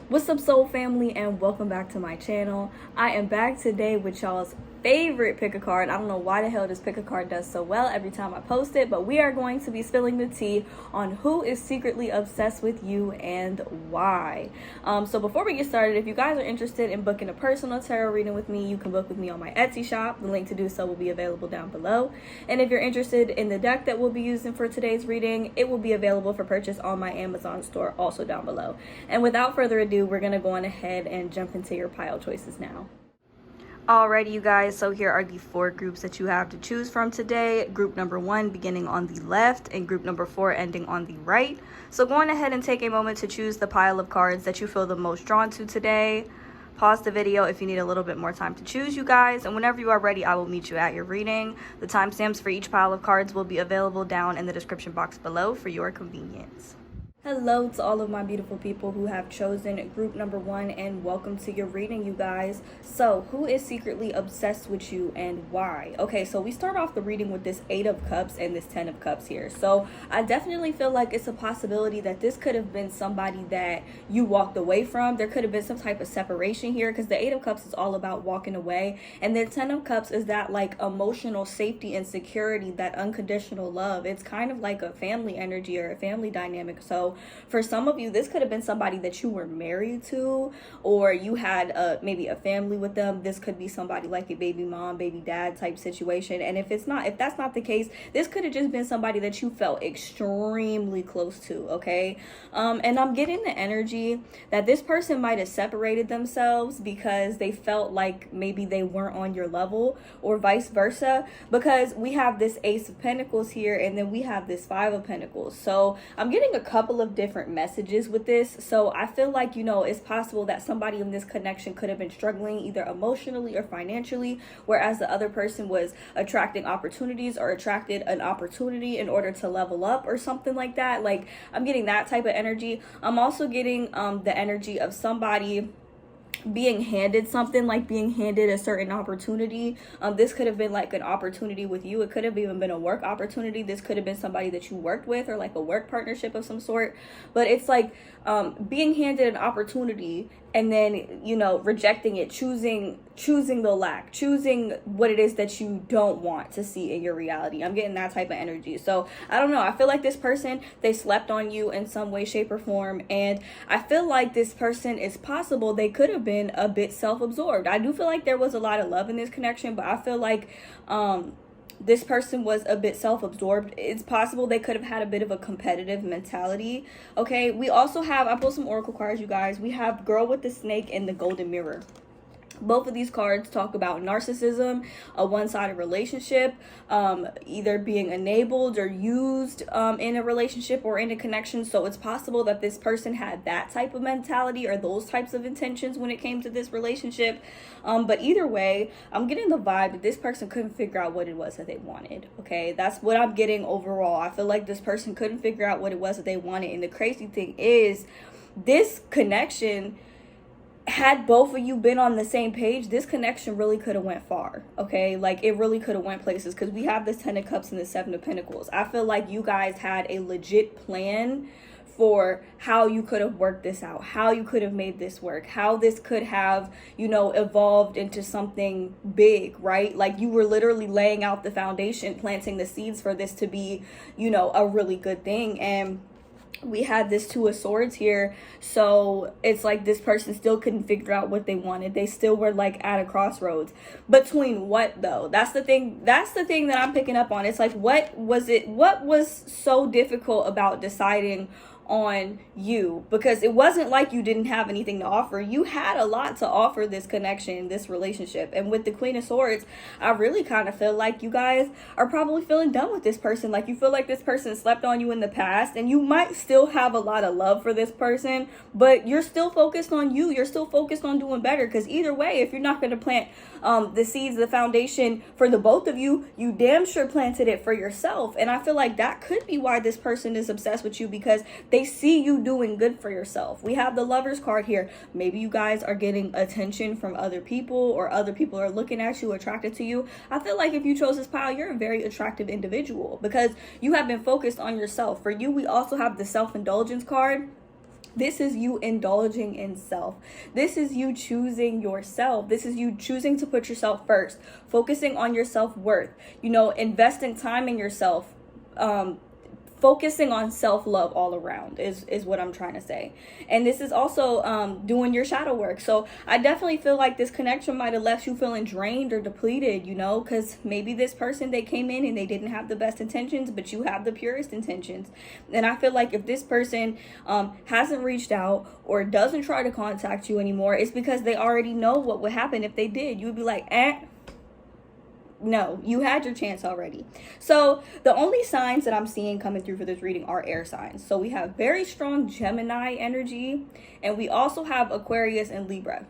What's up, soul family, and welcome back to my channel. I am back today with y'all's favorite pick a card. I don't know why the hell this pick a card does so well every time I post it, but we are going to be spilling the tea on who is secretly obsessed with you and why. So before we get started, if you guys are interested in booking a personal tarot reading with me, you can book with me on my Etsy shop. The link to do so will be available down below. And if you're interested in the deck that we'll be using for today's reading, it will be available for purchase on my Amazon store, also down below. And without further ado, we're gonna go on ahead and jump into your pile choices now. Alrighty, you guys, so here are the 4 groups that you have to choose from today. Group number 1 beginning on the left and group number 4 ending on the right. So go on ahead and take a moment to choose the pile of cards that you feel the most drawn to today. Pause the video if you need a little bit more time to choose, you guys, and whenever you are ready, I will meet you at your reading. The timestamps for each pile of cards will be available down in the description box below for your convenience. Hello to all of my beautiful people who have chosen group number 1, and welcome to your reading, you guys. So who is secretly obsessed with you and why? Okay, so we start off the reading with this 8 of Cups and this 10 of Cups here. So I definitely feel like it's a possibility that this could have been somebody that you walked away from. There could have been some type of separation here, because the 8 of Cups is all about walking away, and the 10 of Cups is that like emotional safety and security, that unconditional love. It's kind of like a family energy or a family dynamic. So for some of you, this could have been somebody that you were married to, or you had maybe a family with them. This could be somebody like a baby mom, baby dad type situation. And if that's not the case, this could have just been somebody that you felt extremely close to. Okay, and I'm getting the energy that this person might have separated themselves because they felt like maybe they weren't on your level, or vice versa, because we have this Ace of Pentacles here, and then we have this 5 of Pentacles. So I'm getting a couple of different messages with this. So I feel like, it's possible that somebody in this connection could have been struggling either emotionally or financially, whereas the other person was attracting opportunities or attracted an opportunity in order to level up or something like that. Like, I'm getting that type of energy. I'm also getting the energy of somebody being handed something, like being handed a certain opportunity. This could have been like an opportunity with you. It could have even been a work opportunity. This could have been somebody that you worked with, or like a work partnership of some sort. But it's like being handed an opportunity and then rejecting it, choosing the lack, choosing what it is that you don't want to see in your reality. I'm getting that type of energy. So I don't know, I feel like this person, they slept on you in some way, shape, or form, and I feel like this person, is possible they could have been a bit self-absorbed. I do feel like there was a lot of love in this connection, but I feel like this person was a bit self-absorbed. It's possible they could have had a bit of a competitive mentality. Okay, we also have, I pulled some oracle cards, you guys. We have Girl with the Snake and the Golden Mirror. Both of these cards talk about narcissism, a one-sided relationship, either being enabled or used in a relationship or in a connection. So it's possible that this person had that type of mentality or those types of intentions when it came to this relationship. But either way, I'm getting the vibe that this person couldn't figure out what it was that they wanted. Okay, that's what I'm getting overall. I feel like this person couldn't figure out what it was that they wanted. And the crazy thing is, this connection, had both of you been on the same page, this connection really could have went far. Okay, like it really could have went places, because we have this 10 of Cups and the 7 of Pentacles. I feel like you guys had a legit plan for how you could have worked this out, how you could have made this work, how this could have, evolved into something big, right? Like you were literally laying out the foundation, planting the seeds for this to be, a really good thing. And we had this 2 of Swords here, so it's like this person still couldn't figure out what they wanted. They still were like at a crossroads between what, though? That's the thing that I'm picking up on. It's like, what was so difficult about deciding on you? Because it wasn't like you didn't have anything to offer. You had a lot to offer this connection, this relationship. And with the Queen of Swords, I really kind of feel like you guys are probably feeling done with this person. Like you feel like this person slept on you in the past, and you might still have a lot of love for this person, but you're still focused on you. You're still focused on doing better, because either way, if you're not going to plant the seeds, the foundation for the both of you, you damn sure planted it for yourself. And I feel like that could be why this person is obsessed with you, because they see you doing good for yourself. We have the Lovers card here. Maybe you guys are getting attention from other people, or other people are looking at you, attracted to you. I feel like if you chose this pile, you're a very attractive individual because you have been focused on yourself. For you, we also have the Self-Indulgence card. This is you indulging in self. This is you choosing yourself. This is you choosing to put yourself first, focusing on your self-worth, investing time in yourself, focusing on self-love all around is what I'm trying to say. And this is also doing your shadow work. So I definitely feel like this connection might have left you feeling drained or depleted, because maybe this person, they came in and they didn't have the best intentions, but you have the purest intentions. And I feel like if this person hasn't reached out or doesn't try to contact you anymore, it's because they already know what would happen if they did. You would be like, no, you had your chance already. So the only signs that I'm seeing coming through for this reading are air signs. So we have very strong Gemini energy, and we also have Aquarius and Libra.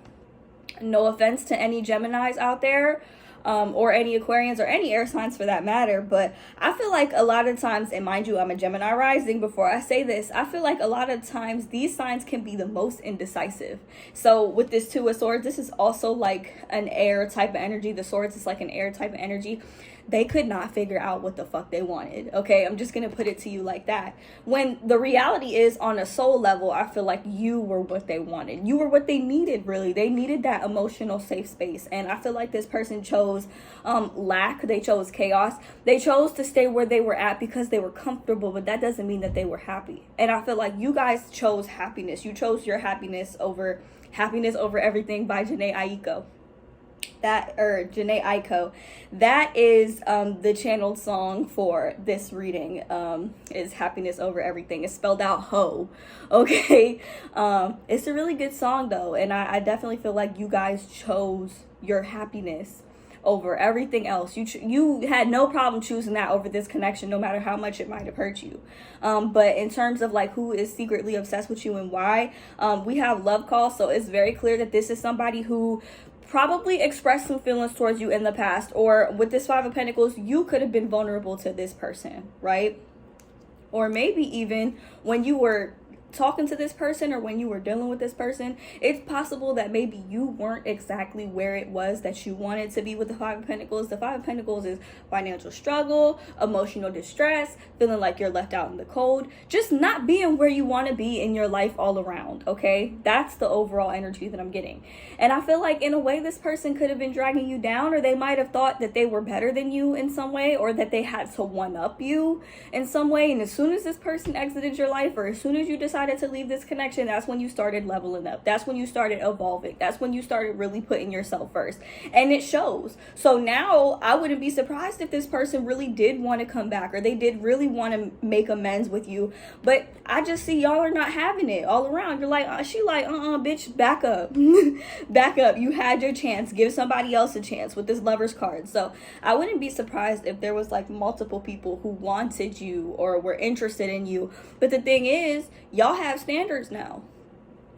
No offense to any Geminis out there, or any Aquarians or any air signs for that matter, but I feel like a lot of times, and mind you, I'm a Gemini rising, before I say this, I feel like a lot of times these signs can be the most indecisive. So with this Two of Swords, this is also like an air type of energy. The Swords is like an air type of energy. They could not figure out what the fuck they wanted. Okay, I'm just gonna put it to you like that. When the reality is, on a soul level, I feel like you were what they wanted. You were what they needed, really. They needed that emotional safe space. And I feel like this person chose lack. They chose chaos. They chose to stay where they were at because they were comfortable, but that doesn't mean that they were happy. And I feel like you guys chose happiness. You chose your happiness over everything by Janae Aiko. Janae Aiko. That is the channeled song for this reading, is Happiness Over Everything. It's spelled out ho. Okay. It's a really good song though, and I definitely feel like you guys chose your happiness over everything else. You had no problem choosing that over this connection, no matter how much it might have hurt you. But in terms of like who is secretly obsessed with you and why, we have love call. So it's very clear that this is somebody who probably expressed some feelings towards you in the past, or with this Five of Pentacles, you could have been vulnerable to this person, right? Or maybe even when you were talking to this person or when you were dealing with this person, it's possible that maybe you weren't exactly where it was that you wanted to be with the Five of Pentacles. The Five of Pentacles is financial struggle, emotional distress, feeling like you're left out in the cold, just not being where you want to be in your life all around, okay? That's the overall energy that I'm getting. And I feel like in a way this person could have been dragging you down, or they might have thought that they were better than you in some way, or that they had to one-up you in some way. And as soon as this person exited your life, or as soon as you decided to leave this connection, that's when you started leveling up. That's when you started evolving. That's when you started really putting yourself first. And it shows. So now I wouldn't be surprised if this person really did want to come back, or they did really want to make amends with you. But I just see y'all are not having it all around. You're like, she like, bitch, back up. Back up. You had your chance. Give somebody else a chance with this Lover's card. So I wouldn't be surprised if there was like multiple people who wanted you or were interested in you. But the thing is, y'all have standards now.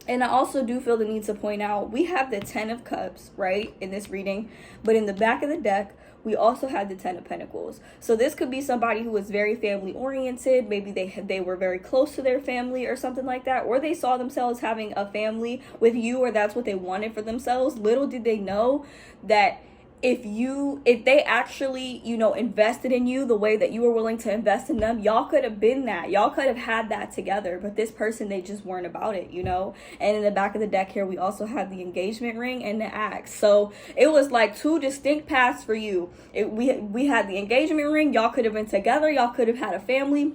And I also do feel the need to point out, we have the 10 of Cups, right, in this reading. But in the back of the deck, we also had the 10 of Pentacles. So this could be somebody who was very family oriented. Maybe they were very close to their family or something like that. Or they saw themselves having a family with you, or that's what they wanted for themselves. Little did they know that if they actually, invested in you the way that you were willing to invest in them, y'all could have been that. Y'all could have had that together. But this person, they just weren't about it, And in the back of the deck here, we also have the engagement ring and the axe. So it was like two distinct paths for you. We had the engagement ring. Y'all could have been together. Y'all could have had a family.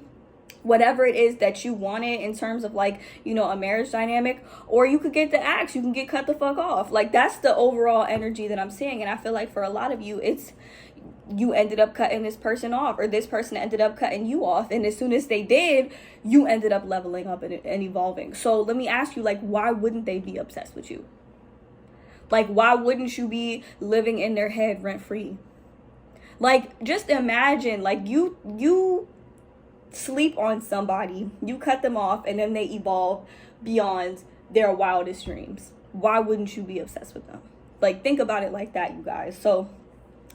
Whatever it is that you wanted in terms of like, a marriage dynamic, or you could get the axe, you can get cut the fuck off. Like, that's the overall energy that I'm seeing. And I feel like for a lot of you, it's you ended up cutting this person off, or this person ended up cutting you off. And as soon as they did, you ended up leveling up and evolving. So let me ask you, like, why wouldn't they be obsessed with you? Like, why wouldn't you be living in their head rent free? Like, just imagine, like, you sleep on somebody, you cut them off, and then they evolve beyond their wildest dreams. Why wouldn't you be obsessed with them? Like, think about it like that, you guys. So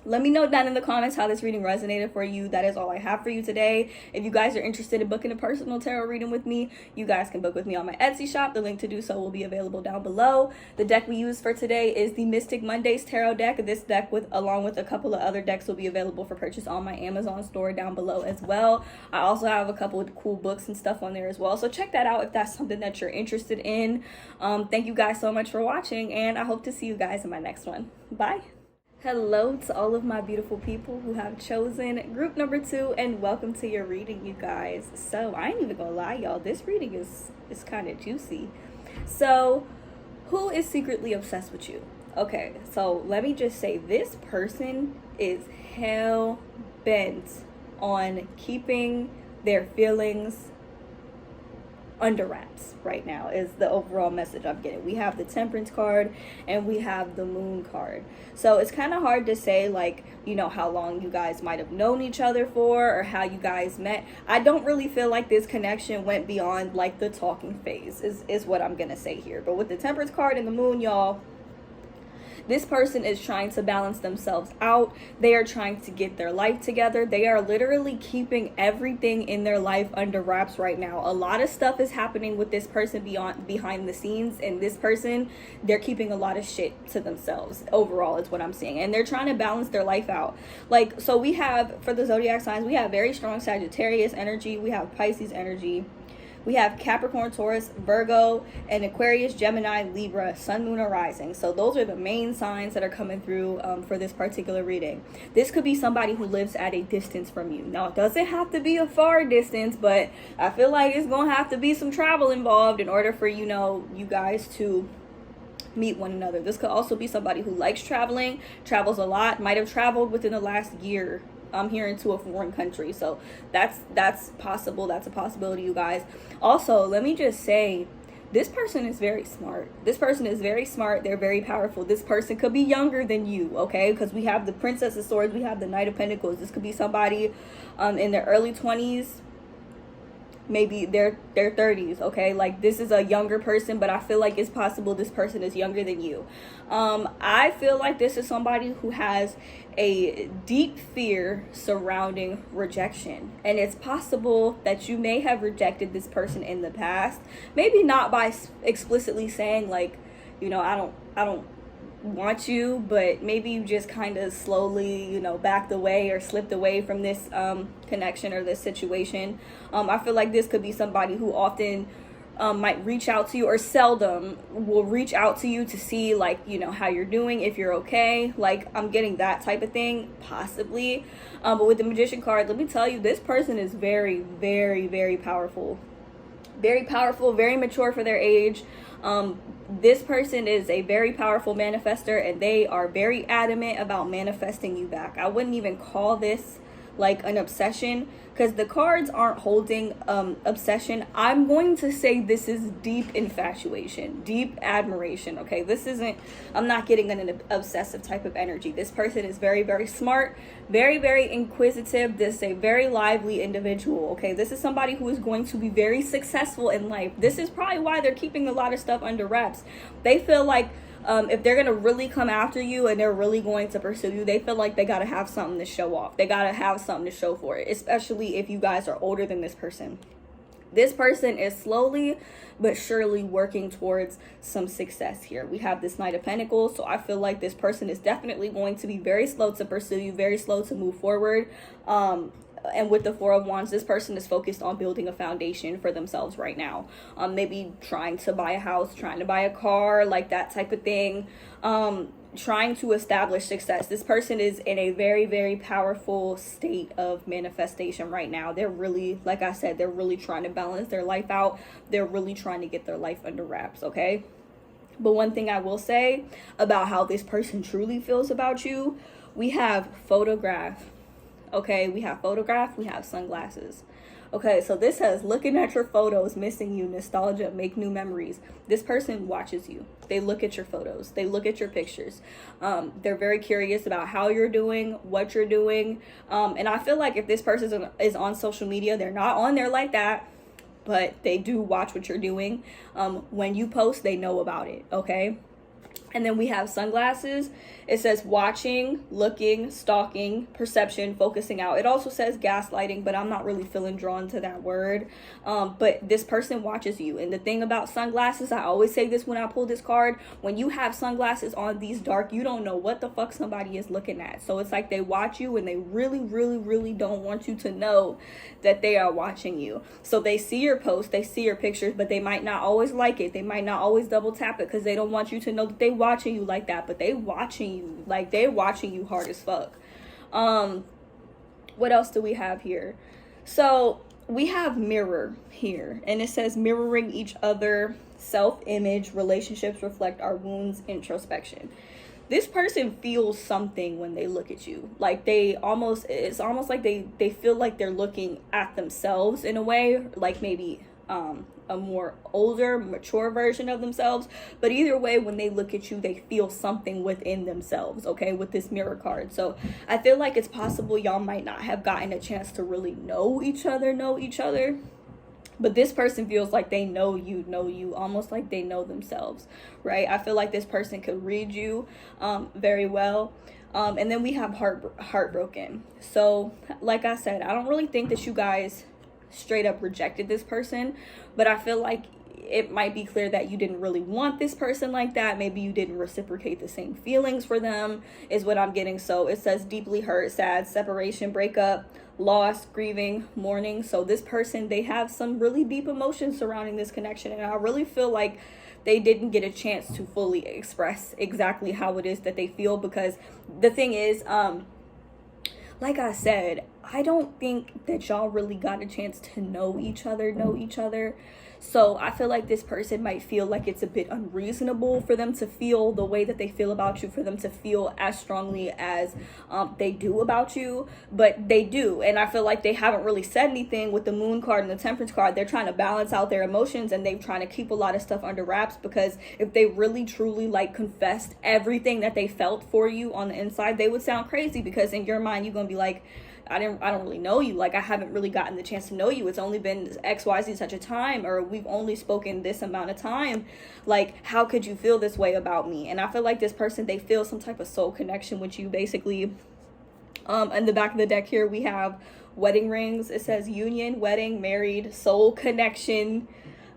Let me know down in the comments how this reading resonated for you. That is all I have for you today. If you guys are interested in booking a personal tarot reading with me, you guys can book with me on my Etsy shop. The link to do so will be available down below. The deck we use for today is the Mystic Mondays Tarot deck. This deck, along with a couple of other decks, will be available for purchase on my Amazon store down below as well. I also have a couple of cool books and stuff on there as well. So check that out if that's something that you're interested in. Thank you guys so much for watching, and I hope to see you guys in my next one. Bye. Hello to all of my beautiful people who have chosen group number 2, and welcome to your reading, you guys. So I ain't even gonna lie, y'all, this reading is kind of juicy. So who is secretly obsessed with you? Okay, so let me just say, this person is hell bent on keeping their feelings under wraps right now, is the overall message I'm getting. We have the Temperance card and we have the Moon card. So it's kind of hard to say, like, you know, how long you guys might have known each other for, or how you guys met. I don't really feel like this connection went beyond like the talking phase is what I'm gonna say here. But with the Temperance card and the Moon, y'all, this person is trying to balance themselves out. They are trying to get their life together. They are literally keeping everything in their life under wraps right now. A lot of stuff is happening with this person behind the scenes, and this person, they're keeping a lot of shit to themselves overall is what I'm seeing. And they're trying to balance their life out. Like, so we have, for the zodiac signs, we have very strong Sagittarius energy. We have Pisces energy. We have Capricorn, Taurus, Virgo, and Aquarius, Gemini, Libra, Sun, Moon, or Rising. So those are the main signs that are coming through for this particular reading. This could be somebody who lives at a distance from you. Now, it doesn't have to be a far distance, but I feel like it's going to have to be some travel involved in order for, you know, you guys to meet one another. This could also be somebody who likes traveling, travels a lot, might have traveled within the last year here into a foreign country. So that's possible. That's a possibility, you guys. Also, let me just say, this person is very smart. This person is very smart. They're very powerful. This person could be younger than you, okay? Because we have the Princess of Swords, we have the Knight of Pentacles. This could be somebody in their early 20s, maybe their 30s, okay? Like, this is a younger person, but I feel like it's possible this person is younger than you. I feel like this is somebody who has a deep fear surrounding rejection, and it's possible that you may have rejected this person in the past, maybe not by explicitly saying, like, you know, I don't want you, but maybe you just kind of slowly, you know, backed away or slipped away from this connection or this situation. I feel like this could be somebody who often might reach out to you, or seldom will reach out to you to see, like, you know, how you're doing, if you're okay. Like, I'm getting that type of thing, possibly. But with the Magician card, let me tell you, this person is very, very, very powerful. Very powerful, very mature for their age. This person is a very powerful manifester, and they are very adamant about manifesting you back. I wouldn't even call this like an obsession, because the cards aren't holding obsession. I'm going to say this is deep infatuation, deep admiration, okay? This isn't, I'm not getting an obsessive type of energy. This person is very, very smart, very, very inquisitive. This is a very lively individual, okay? This is somebody who is going to be very successful in life. This is probably why they're keeping a lot of stuff under wraps. They feel like if they're going to really come after you and they're really going to pursue you, they feel like they got to have something to show off. They got to have something to show for it, especially if you guys are older than this person. This person is slowly but surely working towards some success here. We have this Knight of Pentacles, so I feel like this person is definitely going to be very slow to pursue you, very slow to move forward. And with the Four of Wands, this person is focused on building a foundation for themselves right now. Maybe trying to buy a house, trying to buy a car, like that type of thing. Trying to establish success. This person is in a very, very powerful state of manifestation right now. They're really, like I said, they're really trying to balance their life out. They're really trying to get their life under wraps, okay? But one thing I will say about how this person truly feels about you, we have photograph. Okay, we have photograph, we have sunglasses. Okay, so this says, looking at your photos, missing you, nostalgia, make new memories. This person watches you. They look at your photos. They look at your pictures. They're very curious about how you're doing, what you're doing. And I feel like if this person is on social media, they're not on there like that, but they do watch what you're doing. When you post, they know about it, okay? And then we have sunglasses. It says watching, looking, stalking, perception, focusing out. It also says gaslighting, but I'm not really feeling drawn to that word. But this person watches you. And the thing about sunglasses, I always say this when I pull this card, when you have sunglasses on these dark, you don't know what the fuck somebody is looking at. So it's like they watch you and they really, really, really don't want you to know that they are watching you. So they see your posts, they see your pictures, but they might not always like it. They might not always double tap it because they don't want you to know that they watching you like that, but they watching you, like they're watching you hard as fuck. What else do we have here? So we have mirror here, and it says mirroring each other, self-image, relationships reflect our wounds, introspection. This person feels something when they look at you. Like it's almost like they feel like they're looking at themselves in a way, like maybe a more older, mature version of themselves. But either way, when they look at you, they feel something within themselves, okay, with this mirror card. So I feel like it's possible y'all might not have gotten a chance to really know each other. But this person feels like they know you, almost like they know themselves, right? I feel like this person could read you very well. And then we have heartbroken. So like I said, I don't really think that you guys straight up rejected this person, but I feel like it might be clear that you didn't really want this person like that. Maybe you didn't reciprocate the same feelings for them, is what I'm getting. So it says deeply hurt, sad, separation, breakup, loss, grieving, mourning. So this person, they have some really deep emotions surrounding this connection, and I really feel like they didn't get a chance to fully express exactly how it is that they feel, because the thing is, like I said, I don't think that y'all really got a chance to know each other. So I feel like this person might feel like it's a bit unreasonable for them to feel the way that they feel about you, for them to feel as strongly as they do about you, but they do. And I feel like they haven't really said anything with the moon card and the temperance card. They're trying to balance out their emotions, and they're trying to keep a lot of stuff under wraps, because if they really truly like confessed everything that they felt for you on the inside, they would sound crazy, because in your mind you're gonna be like, I don't really know you. Like, I haven't really gotten the chance to know you. It's only been XYZ such a time, or we've only spoken this amount of time. Like, how could you feel this way about me? And I feel like this person, they feel some type of soul connection with you, basically. In the back of the deck here, we have wedding rings. It says union, wedding, married, soul connection,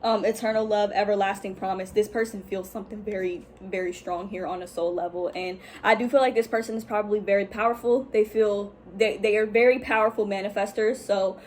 eternal love, everlasting promise. This person feels something very, very strong here on a soul level, and I do feel like this person is probably very powerful. They are very powerful manifestors. So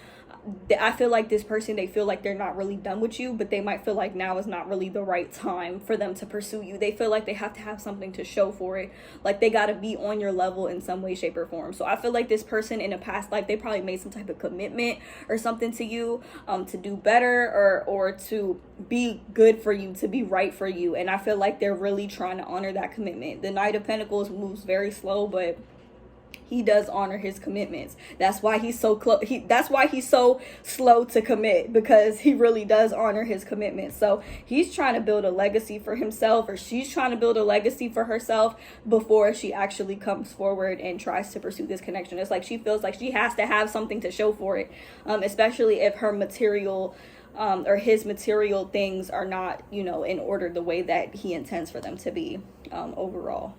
I feel like this person, they feel like they're not really done with you, but they might feel like now is not really the right time for them to pursue you. They feel like they have to have something to show for it. Like, they got to be on your level in some way, shape, or form. So I feel like this person in a past life, they probably made some type of commitment or something to you, to do better, or to be good for you, to be right for you. And I feel like they're really trying to honor that commitment. The Knight of Pentacles moves very slow, but he does honor his commitments. That's why he's so that's why he's so slow to commit, because he really does honor his commitments. So he's trying to build a legacy for himself, or she's trying to build a legacy for herself before she actually comes forward and tries to pursue this connection. It's like she feels like she has to have something to show for it, especially if her material or his material things are not, in order the way that he intends for them to be overall.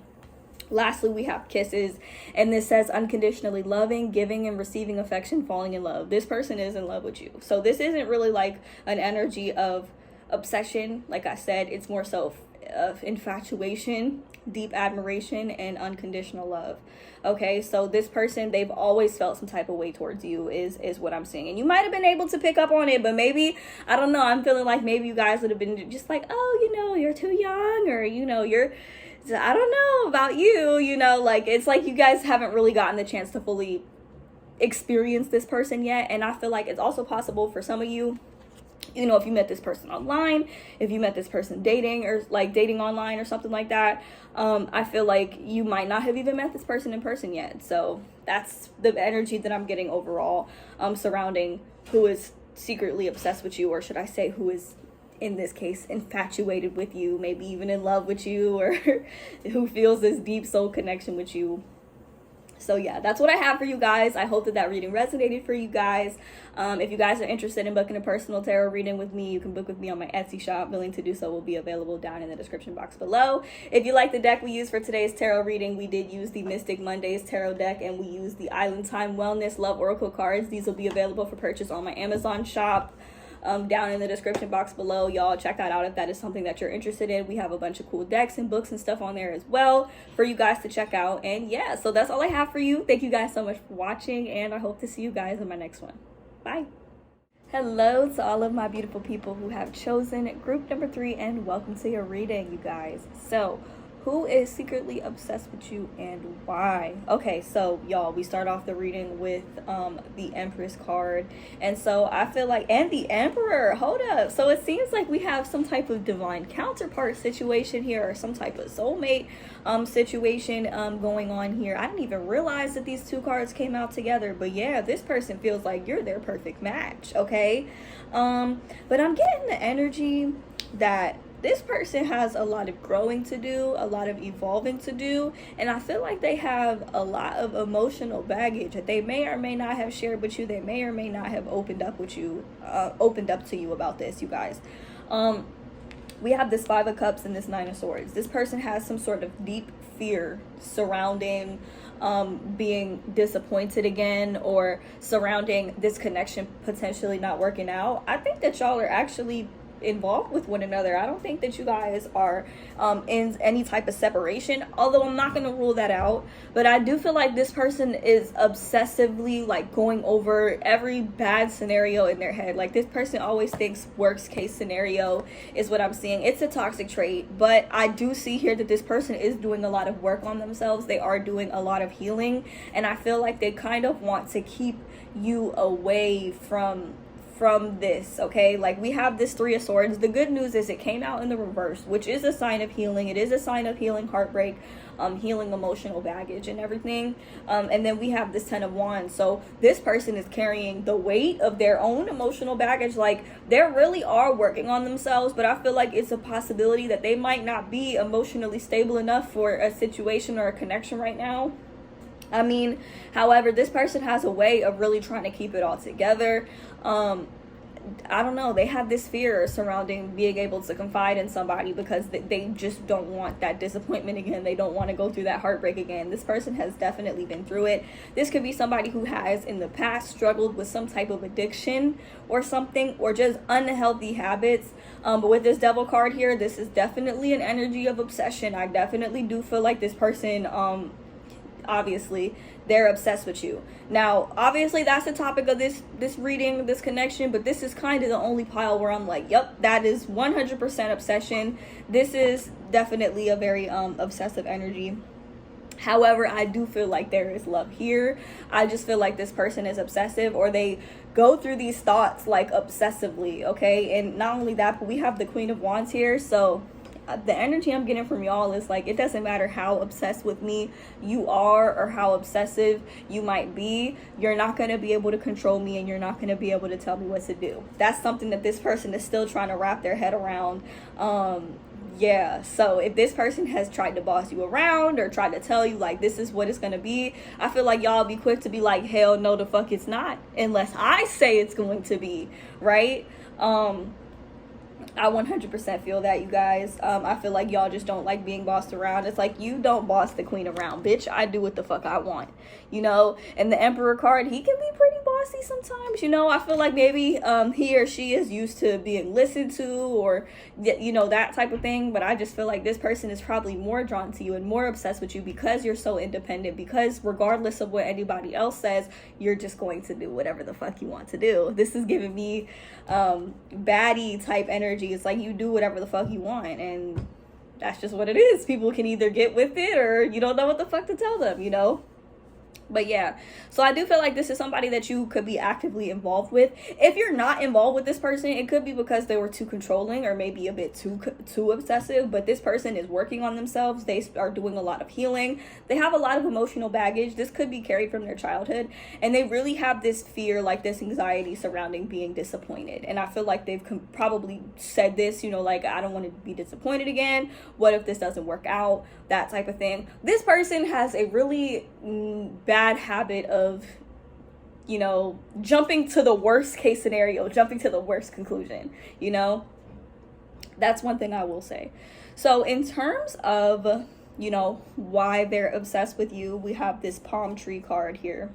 Lastly, we have kisses, and this says unconditionally loving, giving and receiving affection, falling in love. This person is in love with you. So this isn't really like an energy of obsession. Like I said, it's more so of infatuation, deep admiration, and unconditional love. Okay, so this person, they've always felt some type of way towards you, is what I'm seeing. And you might have been able to pick up on it, but maybe, I don't know, I'm feeling like maybe you guys would have been just like, oh, you're too young, or, I don't know about you, like, it's like you guys haven't really gotten the chance to fully experience this person yet. And I feel like it's also possible for some of you, if you met this person online, if you met this person dating, or like dating online or something like that, I feel like you might not have even met this person in person yet. So that's the energy that I'm getting overall, surrounding who is secretly obsessed with you, or should I say who is, in this case, infatuated with you, maybe even in love with you, or who feels this deep soul connection with you. So yeah, that's what I have for you guys. I hope that that reading resonated for you guys. If you guys are interested in booking a personal tarot reading with me, you can book with me on my Etsy shop. The link to do so will be available down in the description box below. If you like the deck we used for today's tarot reading, we did use the Mystic Mondays tarot deck, and we used the Island Time Wellness Love Oracle cards. These will be available for purchase on my Amazon shop. Down in the description box below. Y'all check that out if that is something that you're interested in. We have a bunch of cool decks and books and stuff on there as well for you guys to check out. And yeah, so that's all I have for you. Thank you guys so much for watching, and I hope to see you guys in my next one. Bye. Hello to all of my beautiful people who have chosen group number 3, and welcome to your reading, you guys. So who is secretly obsessed with you and why? Okay, so y'all, we start off the reading with the Empress card, and so I feel like, and the Emperor, hold up. So it seems like we have some type of divine counterpart situation here, or some type of soulmate situation going on here. I didn't even realize that these two cards came out together, but yeah, this person feels like you're their perfect match, okay? But I'm getting the energy that this person has a lot of growing to do, a lot of evolving to do, and I feel like they have a lot of emotional baggage that they may or may not have shared with you. They may or may not have opened up with you, opened up to you about this, you guys. We have this 5 of Cups and this 9 of Swords. This person has some sort of deep fear surrounding being disappointed again, or surrounding this connection potentially not working out. I think that y'all are actually involved with one another. I don't think that you guys are in any type of separation, although I'm not going to rule that out. But I do feel like this person is obsessively like going over every bad scenario in their head. Like, this person always thinks worst case scenario is what I'm seeing. It's a toxic trait, but I do see here that this person is doing a lot of work on themselves. They are doing a lot of healing, and I feel like they kind of want to keep you away from this, okay? Like, we have this 3 of Swords. The good news is it came out in the reverse, which is a sign of healing. It is a sign of healing heartbreak, healing emotional baggage and everything. And then we have this 10 of Wands. So this person is carrying the weight of their own emotional baggage. Like, they really are working on themselves, but I feel like it's a possibility that they might not be emotionally stable enough for a situation or a connection right now. I mean, however, this person has a way of really trying to keep it all together. I don't know, they have this fear surrounding being able to confide in somebody because they just don't want that disappointment again. They don't want to go through that heartbreak again. This person has definitely been through it. This could be somebody who has in the past struggled with some type of addiction or something, or just unhealthy habits. But with this Devil card here, this is definitely an energy of obsession. I definitely do feel like this person, obviously, they're obsessed with you. Now, obviously, that's the topic of this reading, this connection, but this is kind of the only pile where I'm like, yep, that is 100% obsession. This is definitely a very obsessive energy. However, I do feel like there is love here. I just feel like this person is obsessive, or they go through these thoughts like obsessively, okay? And not only that, but we have the Queen of Wands here. So the energy I'm getting from y'all is like, it doesn't matter how obsessed with me you are or how obsessive you might be, you're not going to be able to control me, and you're not going to be able to tell me what to do. That's something that this person is still trying to wrap their head around. Yeah, so if this person has tried to boss you around or tried to tell you like this is what it's going to be, I feel like y'all be quick to be like, hell no, the fuck it's not, unless I say it's going to be, right? I 100% feel that, you guys. I feel like y'all just don't like being bossed around. It's like, you don't boss the queen around, bitch. I do what the fuck I want, you know? And the Emperor card, he can be pretty bossy sometimes, you know? I feel like maybe he or she is used to being listened to, or, you know, that type of thing. But I just feel like this person is probably more drawn to you and more obsessed with you because you're so independent, because regardless of what anybody else says, you're just going to do whatever the fuck you want to do. This is giving me baddie type energy. It's like, you do whatever the fuck you want, and that's just what it is. People can either get with it, or you don't know what the fuck to tell them, you know? But yeah, so I do feel like this is somebody that you could be actively involved with. If you're not involved with this person, it could be because they were too controlling or maybe a bit too obsessive. But this person is working on themselves. They are doing a lot of healing. They have a lot of emotional baggage. This could be carried from their childhood, and they really have this fear, like this anxiety surrounding being disappointed. And I feel like they've probably said this, you know, like, I don't want to be disappointed again. What if this doesn't work out? That type of thing. This person has a really bad habit of, you know, jumping to the worst case scenario, jumping to the worst conclusion, you know. That's one thing I will say. So in terms of, you know, why they're obsessed with you, we have this palm tree card here.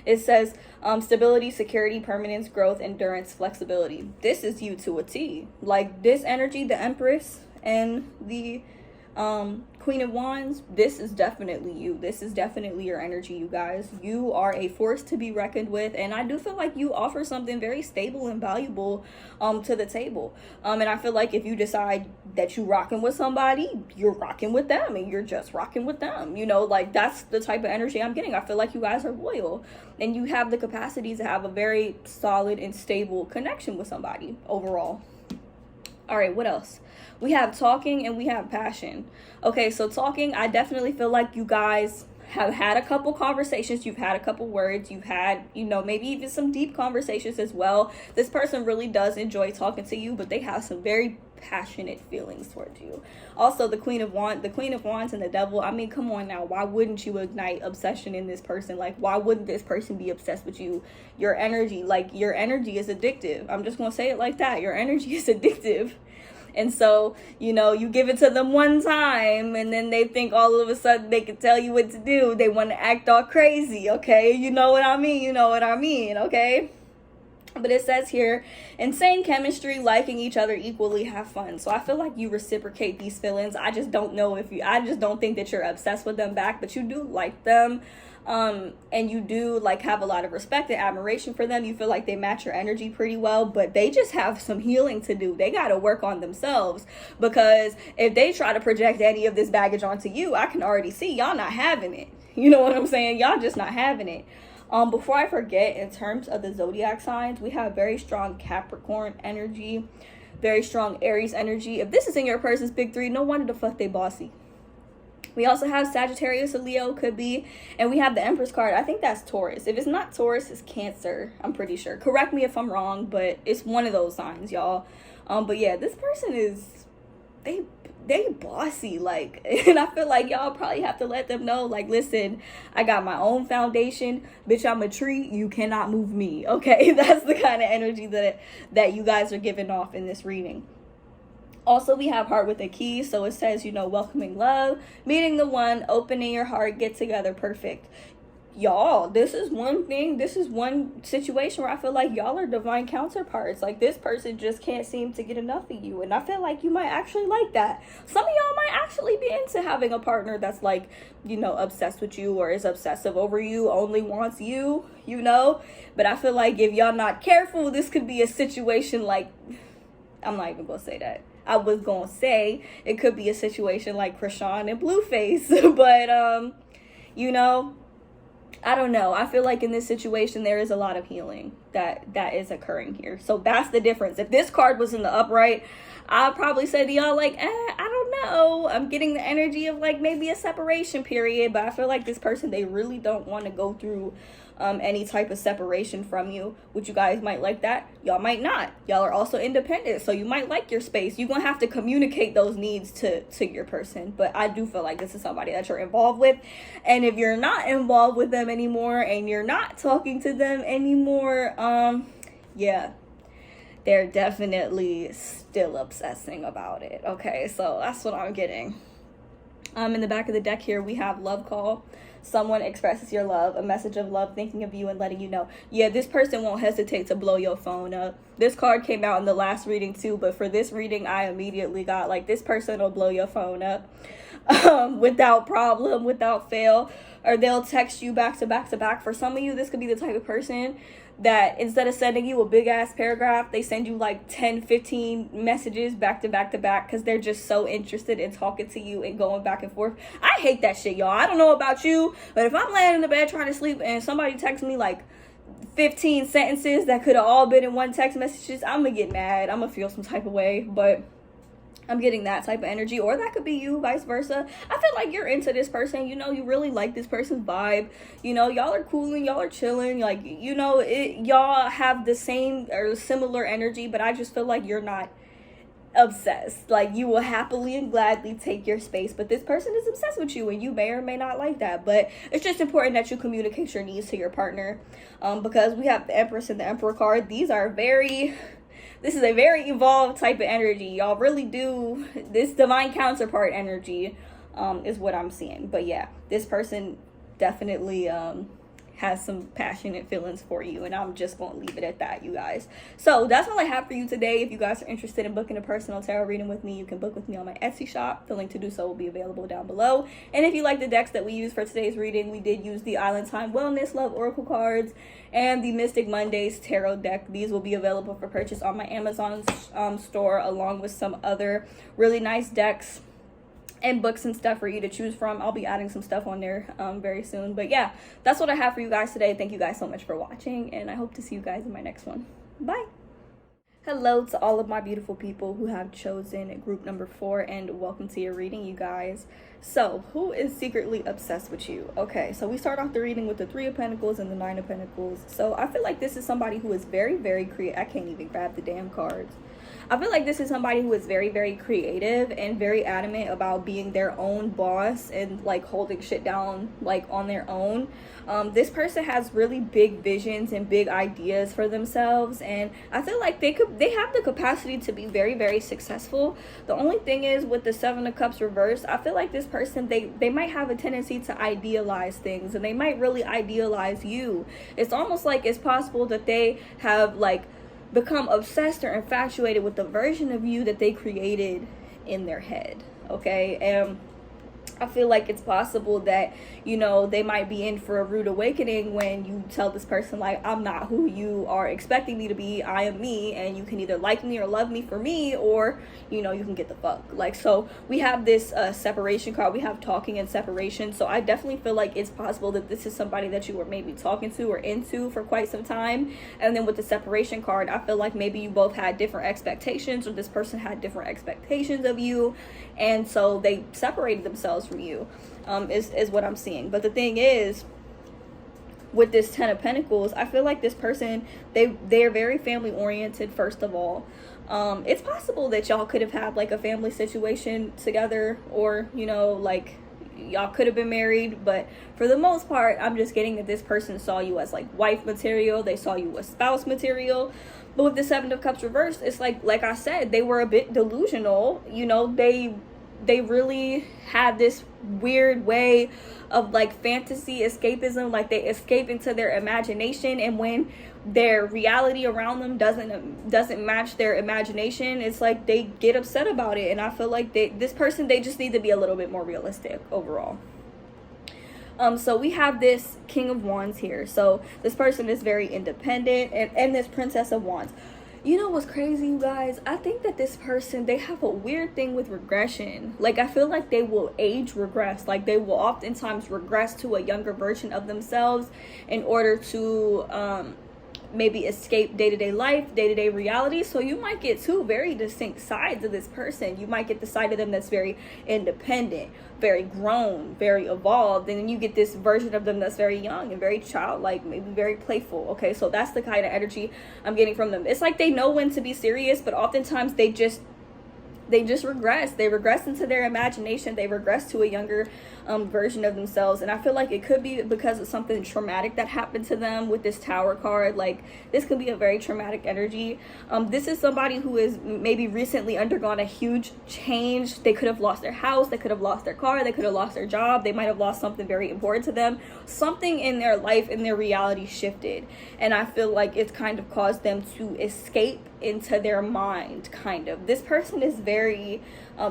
It says stability, security, permanence, growth, endurance, flexibility. This is you to a T. Like, this energy, the Empress and the Queen of Wands, this is definitely you. This is definitely your energy, you guys. You are a force to be reckoned with, and I do feel like you offer something very stable and valuable to the table. And I feel like if you decide that you're rocking with somebody, you're rocking with them, and you're just rocking with them. You know, like, that's the type of energy I'm getting. I feel like you guys are loyal, and you have the capacity to have a very solid and stable connection with somebody overall. All right, what else? We have talking and we have passion. Okay, so talking, I definitely feel like you guys have had a couple conversations. You've had a couple words. You've had, you know, maybe even some deep conversations as well. This person really does enjoy talking to you, but they have some very passionate feelings towards you. Also, the Queen of Wands and the Devil. I mean, come on now. Why wouldn't you ignite obsession in this person? Like, why wouldn't this person be obsessed with you? Your energy is addictive. I'm just going to say it like that. Your energy is addictive. And so, you know, you give it to them one time, and then they think all of a sudden they can tell you what to do. They want to act all crazy, okay? You know what I mean, okay? But it says here, insane chemistry, liking each other equally, have fun. So I feel like you reciprocate these feelings. I just don't think that you're obsessed with them back, but you do like them. And you do, like, have a lot of respect and admiration for them. You feel like they match your energy pretty well, but they just have some healing to do. They got to work on themselves, because if they try to project any of this baggage onto you, I can already see y'all not having it. You know what I'm saying? Y'all just not having it. Before I forget, in terms of the zodiac signs, we have very strong Capricorn energy, very strong Aries energy. If this is in your person's big three, no wonder the fuck they bossy. We also have Sagittarius or Leo, could be. And we have the Empress card. I think that's Taurus. If it's not Taurus, it's Cancer. I'm pretty sure. Correct me if I'm wrong, but it's one of those signs, y'all. But yeah, this person is, they bossy, like, and I feel like y'all probably have to let them know, like, listen, I got my own foundation. Bitch, I'm a tree. You cannot move me, okay? That's the kind of energy that you guys are giving off in this reading. Also, we have heart with a key. So it says, you know, welcoming love, meeting the one, opening your heart, get together, perfect. Y'all, this is one situation where I feel like y'all are divine counterparts. Like, this person just can't seem to get enough of you. And I feel like you might actually like that. Some of y'all might actually be into having a partner that's, like, you know, obsessed with you or is obsessive over you, only wants you, you know. But I feel like if y'all not careful, this could be a situation like, I'm not even going to say that. I was going to say it could be a situation like Krishan and Blueface. But, you know, I don't know. I feel like in this situation, there is a lot of healing that is occurring here. So that's the difference. If this card was in the upright, I'll probably say to y'all, like, I don't know. I'm getting the energy of, like, maybe a separation period. But I feel like this person, they really don't want to go through any type of separation from you, which you guys might like that. Y'all might not. Y'all are also independent, so you might like your space. You're gonna have to communicate those needs to your person. But I do feel like this is somebody that you're involved with, and if you're not involved with them anymore and you're not talking to them anymore, yeah, they're definitely still obsessing about it. Okay, so that's what I'm getting. In the back of the deck here, we have love call. Someone expresses your love, a message of love, thinking of you and letting you know. Yeah, this person won't hesitate to blow your phone up. This card came out in the last reading too, but for this reading, I immediately got, like, this person will blow your phone up. without problem, without fail, or they'll text you back to back to back. For some of you, this could be the type of person that instead of sending you a big ass paragraph, they send you like 10-15 messages back to back to back because they're just so interested in talking to you and going back and forth. I hate that shit, y'all. I don't know about you, but if I'm laying in the bed trying to sleep and somebody texts me like 15 sentences that could have all been in one text messages, I'm gonna get mad. I'm gonna feel some type of way. But I'm getting that type of energy, or that could be you, vice versa. I feel like you're into this person, you know, you really like this person's vibe, you know, y'all are cool and y'all are chilling, like, you know, y'all have the same or similar energy, but I just feel like you're not obsessed. Like, you will happily and gladly take your space, but this person is obsessed with you and you may or may not like that. But it's just important that you communicate your needs to your partner, because we have the Empress and the Emperor card. This is a very evolved type of energy. Y'all really do. This divine counterpart energy is what I'm seeing. But yeah, this person definitely has some passionate feelings for you. And I'm just going to leave it at that, you guys. So that's all I have for you today. If you guys are interested in booking a personal tarot reading with me, you can book with me on my Etsy shop. The link to do so will be available down below. And if you like the decks that we use for today's reading, we did use the Island Time Wellness Love Oracle cards and the Mystic Mondays Tarot deck. These will be available for purchase on my Amazon store, along with some other really nice decks and books and stuff for you to choose from. I'll be adding some stuff on there very soon. But yeah, that's what I have for you guys today. Thank you guys so much for watching, and I hope to see you guys in my next one. Bye. Hello to all of my beautiful people who have chosen group number 4, and welcome to your reading, you guys. So, who is secretly obsessed with you? Okay, so we start off the reading with the 3 of Pentacles and the 9 of Pentacles. So I feel like this is somebody who is very, very creative. I can't even grab the damn cards. I feel like this is somebody who is very, very creative and very adamant about being their own boss and like holding shit down like on their own. This person has really big visions and big ideas for themselves, and I feel like they have the capacity to be very, very successful. The only thing is, with the 7 of Cups reversed, I feel like this person, they might have a tendency to idealize things, and they might really idealize you. It's almost like it's possible that they have like become obsessed or infatuated with the version of you that they created in their head. Okay, and I feel like it's possible that, you know, they might be in for a rude awakening when you tell this person, like, I'm not who you are expecting me to be. I am me, and you can either like me or love me for me, or, you know, you can get the fuck. Like, so we have this separation card. We have talking and separation. So I definitely feel like it's possible that this is somebody that you were maybe talking to or into for quite some time. And then with the separation card, I feel like maybe you both had different expectations, or this person had different expectations of you, and so they separated themselves from you, is what I'm seeing. But the thing is, with this 10 of Pentacles, I feel like this person, they're very family oriented. First of all, it's possible that y'all could have had like a family situation together, or, you know, like y'all could have been married. But for the most part, I'm just getting that this person saw you as like wife material. They saw you as spouse material. But with the 7 of Cups reversed, it's like I said, they were a bit delusional. You know, they really had this weird way of like fantasy escapism. Like, they escape into their imagination, and when their reality around them doesn't match their imagination, it's like they get upset about it. And I feel like this person, they just need to be a little bit more realistic overall. So we have this King of Wands here. So this person is very independent, and this Princess of Wands. You know what's crazy, you guys? I think that this person, they have a weird thing with regression. Like, I feel like they will age regress. Like, they will oftentimes regress to a younger version of themselves in order to maybe escape day-to-day life, day-to-day reality. So you might get 2 very distinct sides of this person. You might get the side of them that's very independent, very grown, very evolved, and then you get this version of them that's very young and very childlike, maybe very playful. Okay, so that's the kind of energy I'm getting from them. It's like they know when to be serious, but oftentimes they just regress. They regress into their imagination. They regress to a younger version of themselves. And I feel like it could be because of something traumatic that happened to them with this Tower card. Like, this could be a very traumatic energy. This is somebody who is maybe recently undergone a huge change. They could have lost their house. They could have lost their car. They could have lost their job. They might have lost something very important to them. Something in their life, in their reality shifted. And I feel like it's kind of caused them to escape into their mind, kind of. This person is very,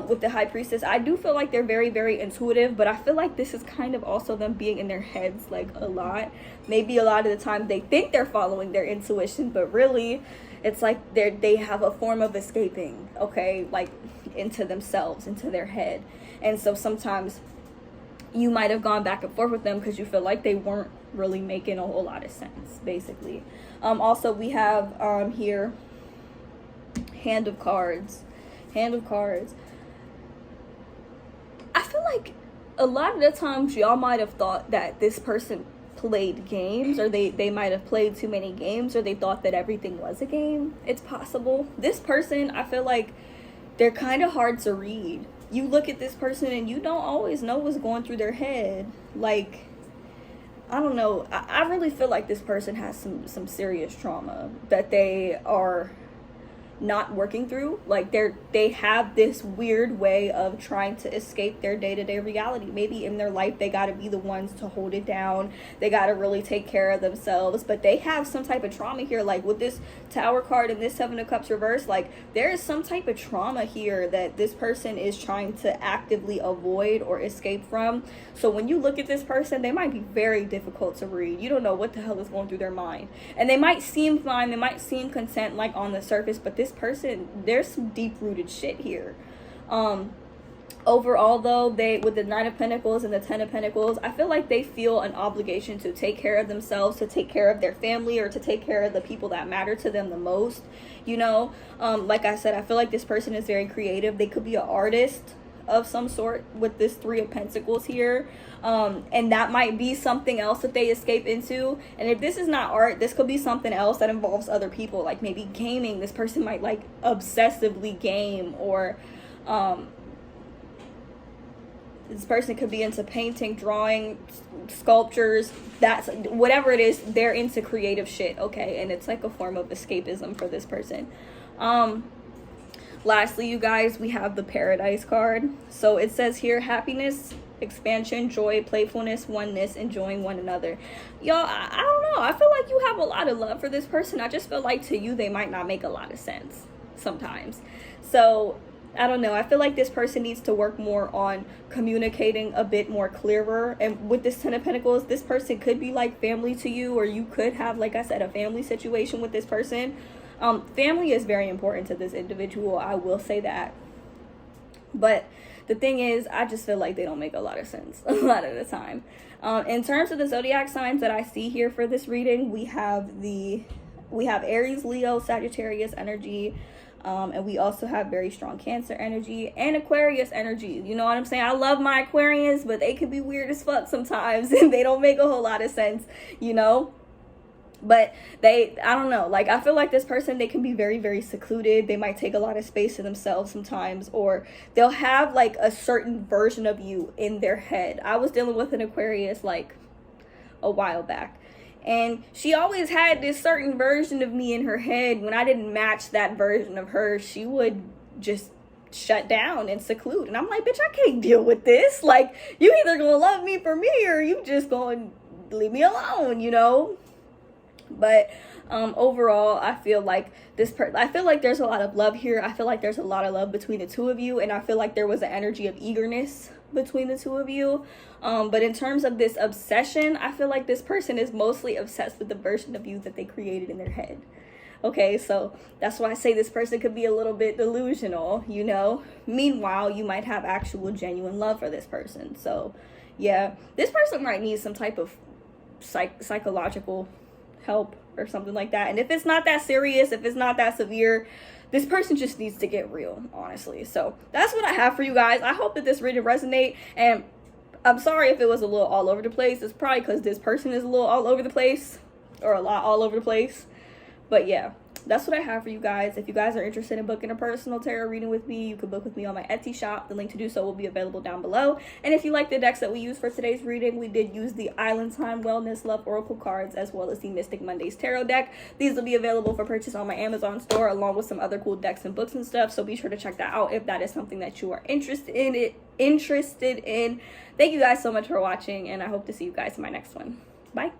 with the High Priestess, I do feel like they're very, very intuitive, but I feel like this is kind of also them being in their heads, like, a lot. Maybe a lot of the time they think they're following their intuition, but really, it's like they have a form of escaping, okay, like, into themselves, into their head. And so sometimes you might have gone back and forth with them because you feel like they weren't really making a whole lot of sense, basically. Also, we have here Hand of Cards. I feel like a lot of the times y'all might have thought that this person played games, or they might have played too many games, or they thought that everything was a game. It's possible. This person, I feel like they're kind of hard to read. You look at this person and you don't always know what's going through their head. Like, I don't know. I really feel like this person has some serious trauma that they are not working through. Like, they have this weird way of trying to escape their day-to-day reality. Maybe in their life they got to be the ones to hold it down, they got to really take care of themselves, but they have some type of trauma here. Like with this Tower card and this Seven of Cups reverse, like there is some type of trauma here that this person is trying to actively avoid or escape from. So when you look at this person, they might be very difficult to read. You don't know what the hell is going through their mind, and they might seem fine, they might seem content, like on the surface, but this person, there's some deep-rooted shit here. Overall though, they, with the Nine of Pentacles and the Ten of Pentacles, I feel like they feel an obligation to take care of themselves, to take care of their family, or to take care of the people that matter to them the most, you know. Like I said, I feel like this person is very creative. They could be an artist of some sort with this Three of Pentacles here, and that might be something else that they escape into. And if this is not art, this could be something else that involves other people, like maybe gaming. This person might like obsessively game, or this person could be into painting, drawing, sculptures. That's whatever it is, they're into creative shit, okay? And it's like a form of escapism for this person. Lastly, you guys, we have the Paradise card. So it says here, happiness, expansion, joy, playfulness, oneness, enjoying one another. Y'all, I don't know. I feel like you have a lot of love for this person. I just feel like to you, they might not make a lot of sense sometimes. So I don't know. I feel like this person needs to work more on communicating a bit more clearer. And with this Ten of Pentacles, this person could be like family to you, or you could have, like I said, a family situation with this person. Family is very important to this individual, I will say that. But the thing is, I just feel like they don't make a lot of sense a lot of the time. In terms of the zodiac signs that I see here for this reading, we have Aries, Leo, Sagittarius energy. And we also have very strong Cancer energy and Aquarius energy. You know what I'm saying? I love my Aquarians, but they could be weird as fuck sometimes and they don't make a whole lot of sense, you know? But I don't know, like I feel like this person, they can be very, very secluded. They might take a lot of space to themselves sometimes, or they'll have like a certain version of you in their head. I was dealing with an Aquarius like a while back, and she always had this certain version of me in her head. When I didn't match that version of her, she would just shut down and seclude. And I'm like, bitch, I can't deal with this. Like, you either gonna love me for me, or you just gonna leave me alone, you know? But overall, I feel like I feel like there's a lot of love here. I feel like there's a lot of love between the two of you, and I feel like there was an energy of eagerness between the two of you. But in terms of this obsession, I feel like this person is mostly obsessed with the version of you that they created in their head. Okay, so that's why I say this person could be a little bit delusional, you know. Meanwhile, you might have actual genuine love for this person. So yeah, this person might need some type of psychological help or something like that. And if it's not that serious, if it's not that severe, this person just needs to get real, honestly. So that's what I have for you guys. I hope that this reading resonate, and I'm sorry if it was a little all over the place. It's probably because this person is a little all over the place, or a lot all over the place. But yeah, that's what I have for you guys. If you guys are interested in booking a personal tarot reading with me, you can book with me on my Etsy shop. The link to do so will be available down below. And if you like the decks that we used for today's reading, we did use the Island Time Wellness Love Oracle cards, as well as the Mystic Mondays Tarot deck. These will be available for purchase on my Amazon store, along with some other cool decks and books and stuff. So be sure to check that out if that is something that you are interested in. Thank you guys so much for watching, and I hope to see you guys in my next one. Bye.